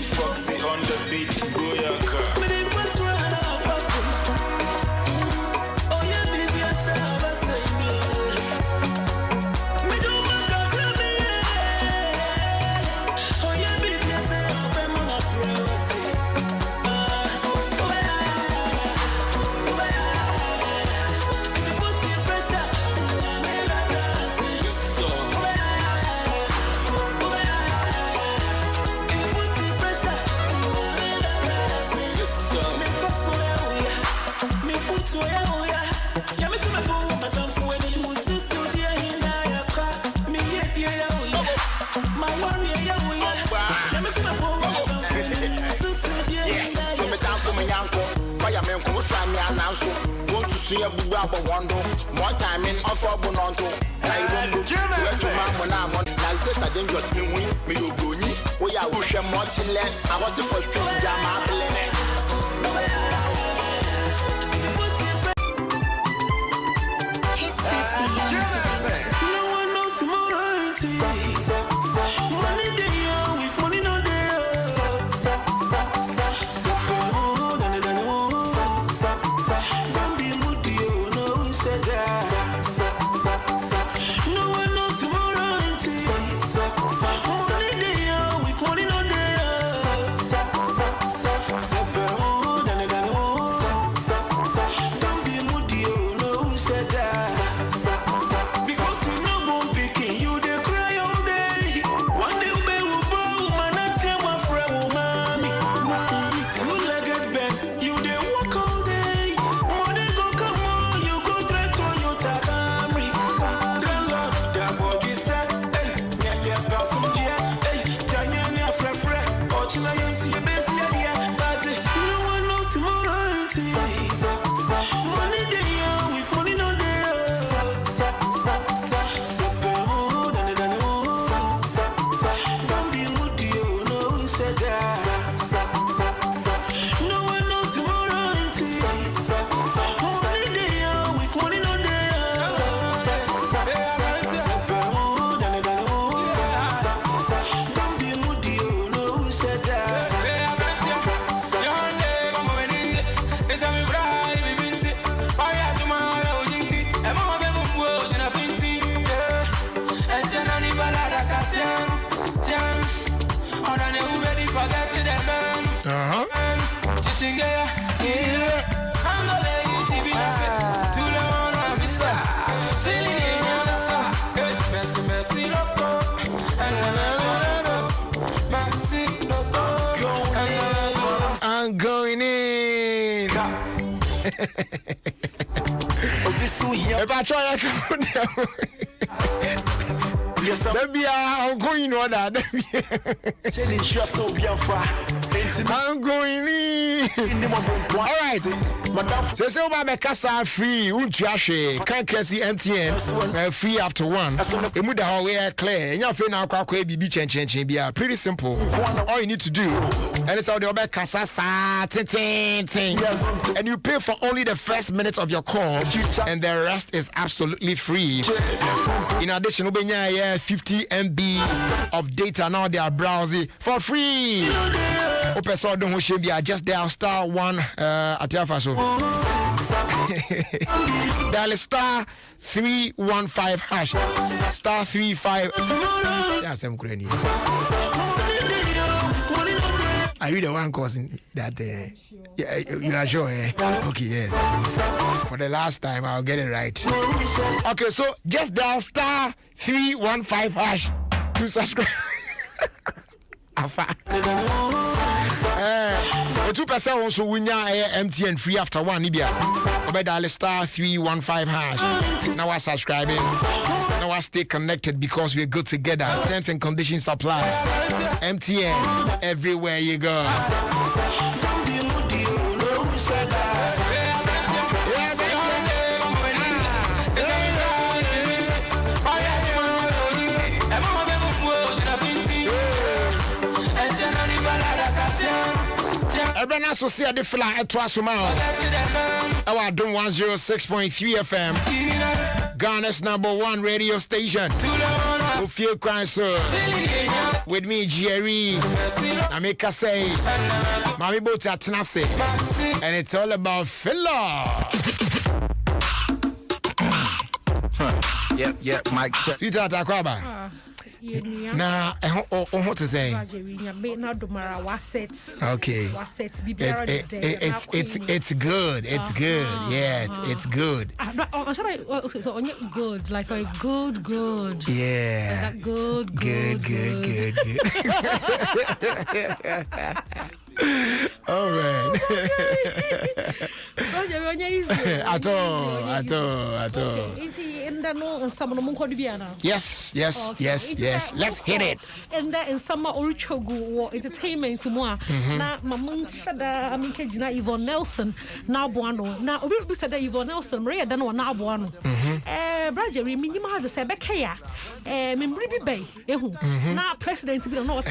Foxy on the beat, Boyaka. More time in offer bononto. I don't look to Mamma. As this I didn't just mean me, you bruni. We are wishing much less. I was the first to jam up. No one knows tomorrow. Money day with money no day. No one knows tomorrow. Money day with money no day. I'm going in. If I try, I can. Yes, I'm going on that. I'm going in. All right. So Baba Kasa free. Untiashe. Can't see MTN. Free after 1. Emuda how clear. Your friend now kwakwe bibi chen bia. Pretty simple. All you need to do. And it's how the Baba Kasa sa ting. And you pay for only the first minutes of your call, and the rest is absolutely free. In addition, ubenya 50 MB of data now they are browsing for free. Opeso don't wish be just dial *1 at your phone. Dial *315 hash *35. That's some granny. Are you the one causing that? Yeah, you are sure, eh? Okay, yeah. For the last time, I'll get it right. Okay, so just dial *315 hash to subscribe. 2% also win MTN free after 1 Libya. Obey dial *315 hash. Now I subscribing. Now I stay connected because we're good together. Terms and conditions apply. MTN everywhere you go. Everyone also see a different at Twasuma. Our Adom 106.3 FM. Ghana's #1 radio station. Ofie Kwanso with me Jerry. I make a say Mami Bota Tenase and it's all about filler. Yep, Mike check. Sweetheart Akwaba. Na what to say? Okay. It's good. It's good. Yeah, it's good. So good, like a good. Yeah. Like good. All right. At all. Yes. Let's hit it. And that in summer Orichogu entertainment more. Na mamun shada amikejina Yvonne Nelson na boano. Na obi bi said Yvonne Nelson Maria dan na boano. Brajeri minima de se bekeya. Membri bi bay ehu. Na president bi na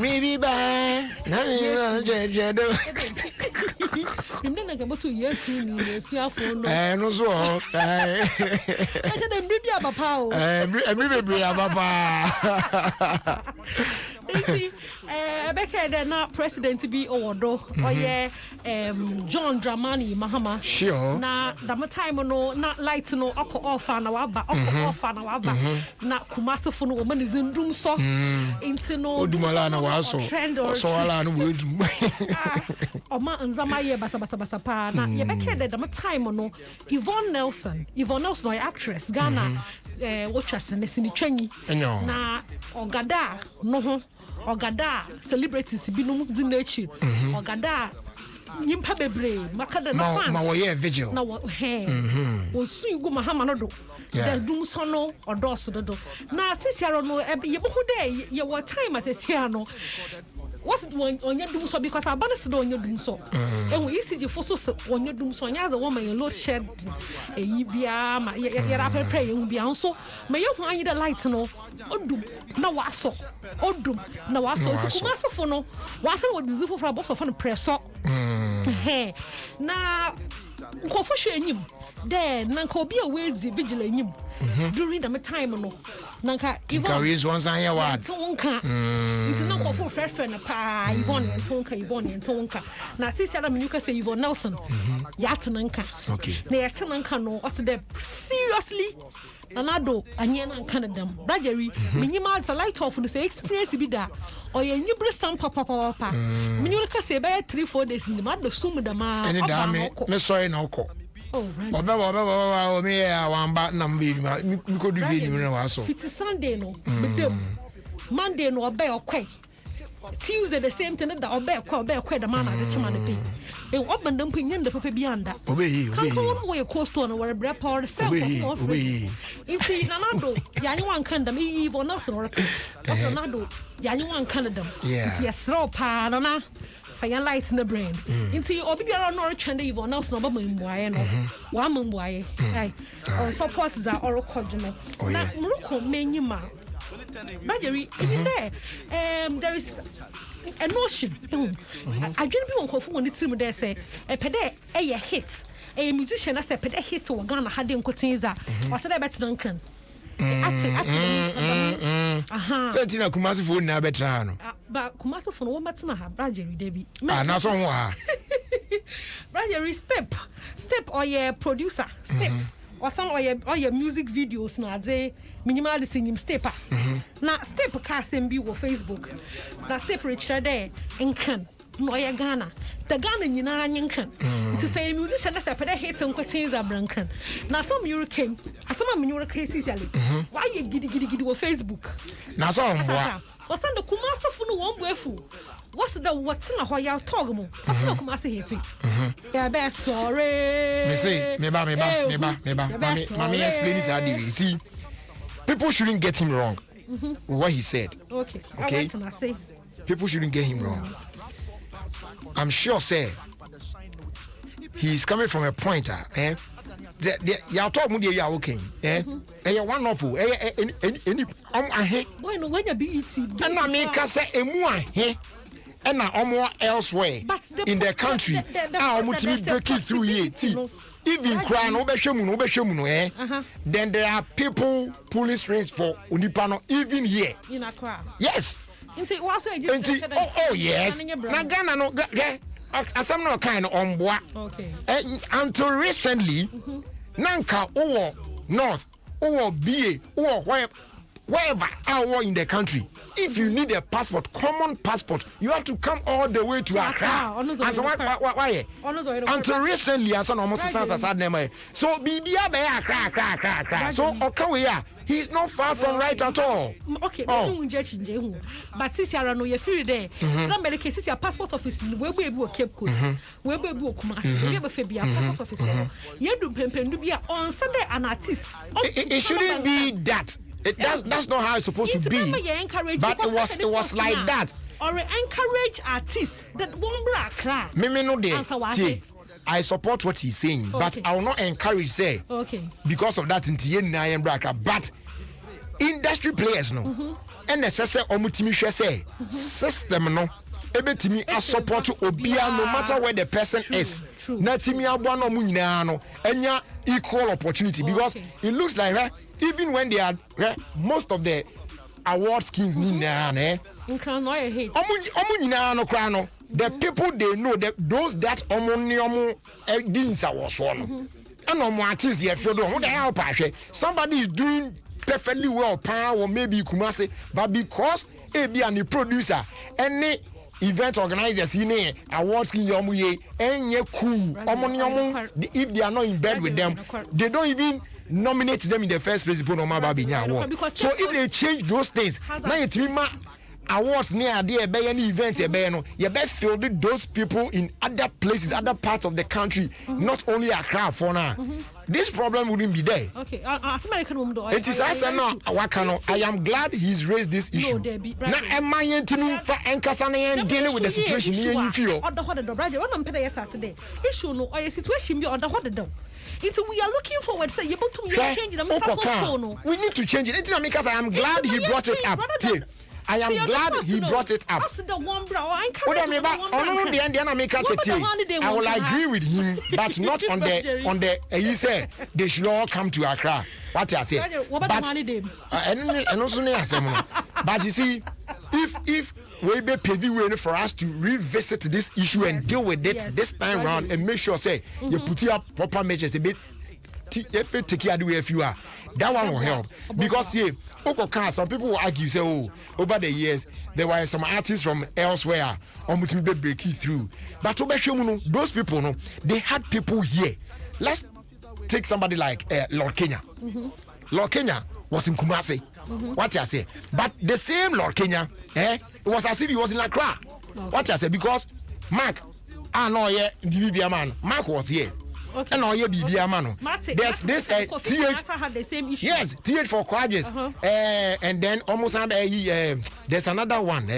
maybe by Jedo. Remember na to years ni suafo no. No so. Aja dem bi abapa o. Every abapa. Beke na president bi owodo oye John Dramani Mahama. Sure. Na that time no na light no oko off na waba na Kumasi fo no wo man zindum so into no odumala na waso so ala no we Oma nzama ye basa pa na ye beke that time no Yvonne Nelson no actress Ghana watchers ne sini twanyi na ogada no ho ogada celebrities binom di nature ogada nyimpa bebre makada na fans ma wo ye vigil na wo wo su igu mahama no do da dum so no odos do na sisiaro no ye bohu de ye wo time atisia no what's on your doom so because I balance on your doom so and we see the force on your doom so as a woman load shed a yibia ma ya pray you be so may you want the light no odum na waso odum na waso to Kumasi fo no waso wo dizifu for boss of press so na nkofo hwe enyim then nanka obi a wezi vigil enyim during the time no nanka Yvonne is one sign word tonka it's not nkofo fresh na pa Yvonne tonka na sisi ala menyuka say Yvonne Nelson yatenanka okay na yatenanka no also there seriously Nanado anye na Canada Brajeri minyima as a light off no say experience bi da or ye nyibre sam papa menyuka say be 3-4 days in the mad sum da ma any damn me sorry na okọ oh right o me ya wamba na mbe mi ko du vi ni na so it's Sunday no bedem Monday no obe okwai Tuesday the same thing that obe kwa da man na chima na pe e obandam pinyen da papa bi anda obeyi kan we coast on where bra power self obeyi inti nanado yanyi wan kanda me Yvonne Nelson or nanado yanyi wan Canada inti yesro pa na fa yan light na brain inti obi biara no retwende Yvonne Nelson obama mbuaye no wa mbuaye ai support za orokod no na mruko menyima Marjorie, even there is a notion. I didn't be on coffee when it's there say a pede a hit. A musician as a pede hit or Ghana had in Cotinza. What's that better Duncan? Sentina Kumasi for na betrano. But Kumasi for no matter have Marjorie Debbie. Na so wa. Marjorie step or your producer step. Or some or your music videos na dey minimal singing stepper. Na step ka sembi wo Facebook. Na step reach there enkan. No ya Ghana. The Ghana nyina nyenkan. To say musician na sepeda hit nkotin za brankan. Na some hurricane, asama hurricane sisiale. Why you gidi wo Facebook? Na so mwa. Wasan the Kumasi fu no won buefu. What's na ho ya talk mo? What's na Kumasi hiti? Yeah, be sorry. Me say, me ba. Mami explain this how do see. People shouldn't get him wrong. What he said. Okay. People shouldn't get him wrong. I'm sure, say, he's coming from a point, y'all talk with you, okay, and you're wonderful, any, when you be it, and I make us say, and now more elsewhere in the country. I'm breaking through here. even cry no be then there are people pulling strings for Unipano even here. In Accra. Yes. Oh yes. Na Ghana no asam no kind on boa. Okay. Until recently, nanka north, BA, wherever our in the country. If you need a passport, common passport, you have to come all the way to Accra. And so why? Until recently, as an almost as sad name. So Bibia be Accra. So Okawe, he's not far from right at all. Okay, but since you are no you free there. Some many cases your passport office we be able Cape Coast. We be able Kumasi. We be Febia passport office. You do pempendu be on Sunday an artist. It shouldn't be that. That's not how it's supposed to be. But it was like that. Or encourage artists that won't cry. Me no dey. I support what he's saying, but I will not encourage say. Okay. Because of that, but industry players no. And necessary omutimi hwe say system no. Ebetimi a support obia no matter where the person is. Na timi aboa no mu nyina no enya equal opportunity because it looks like even when they are most of the award schemes the people they know that those that somebody is doing perfectly well or maybe Kumasi, but because a producer any event organizers in awards scheme cool if they are not in bed with them they don't even nominate them in the first place. So if they change those things, now it's awards near there any event you better fill those people in other places, other parts of the country, not only Accra for now. This problem wouldn't be there. Okay, it is as I am glad he's raised this issue. Now am I dealing with the situation you feel? We are looking forward to say able to change the status quo. We need to change it. Because I am glad he brought it up. I am glad he brought it up. I will agree with him, but not on the he said they should all come to Accra. What I say. But you see, if we be paving way for us to revisit this issue and deal with it this time round and make sure say you put up proper measures a bit take care of the if you are. That one will help because some people will argue say over the years there were some artists from elsewhere breaking through, but those people they had people here. Let's take somebody like Lord Kenya. Lord Kenya was in Kumasi. What I say, but the same Lord Kenya, it was as if he was in Accra. What I say, because Mark, man, Mark was here. And all your BBA man. There's this TH had the same issue. Yes, TH for Quadges. And then almost there's another one.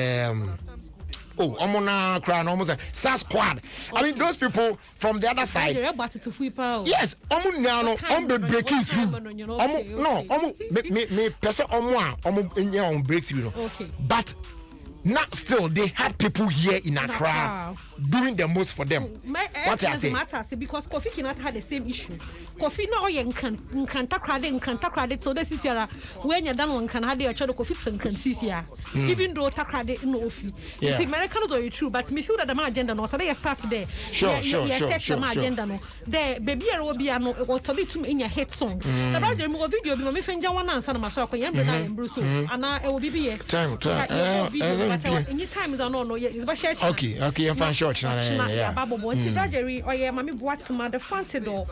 Omona Crown, almost SAS Squad. I mean, those people from the other side. Yes, Omunano, be breaking through. Me person on breakthrough. But not still, they had people here in Accra doing the most for them. What I say? Because Kofi Kinata had the same issue. Kofi no Nkanta credit so this is when you're done one can have their child Kofi and Francia. Even though Takrade no Ofie. It's Americans are true, but me feel that the agenda no so they start there. Set the agenda no. There baby Robiano it was a bit in your hit song. The brother move video be me friend one answer my shop and Bruce and I will be time. Any time is no it's okay, I'm fine short. Jerry or Mami Boatsma, the Fantidor,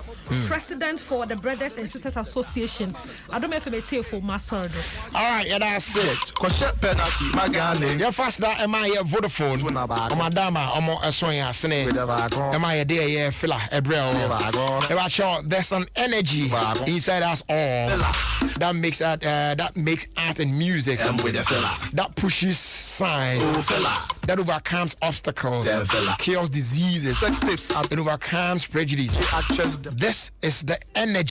President for the Brothers and Sisters Association. I don't know if it's for Massard. All right, yeah, that's it. Penalty, my darling. Your first that am I a Vodafone? Madama, a soya, Sene. Am I a day, yeah, filler, a brew? There's an energy inside us all that makes art and music that pushes signs, that overcomes obstacles, cures diseases, it overcomes prejudice. This is the energy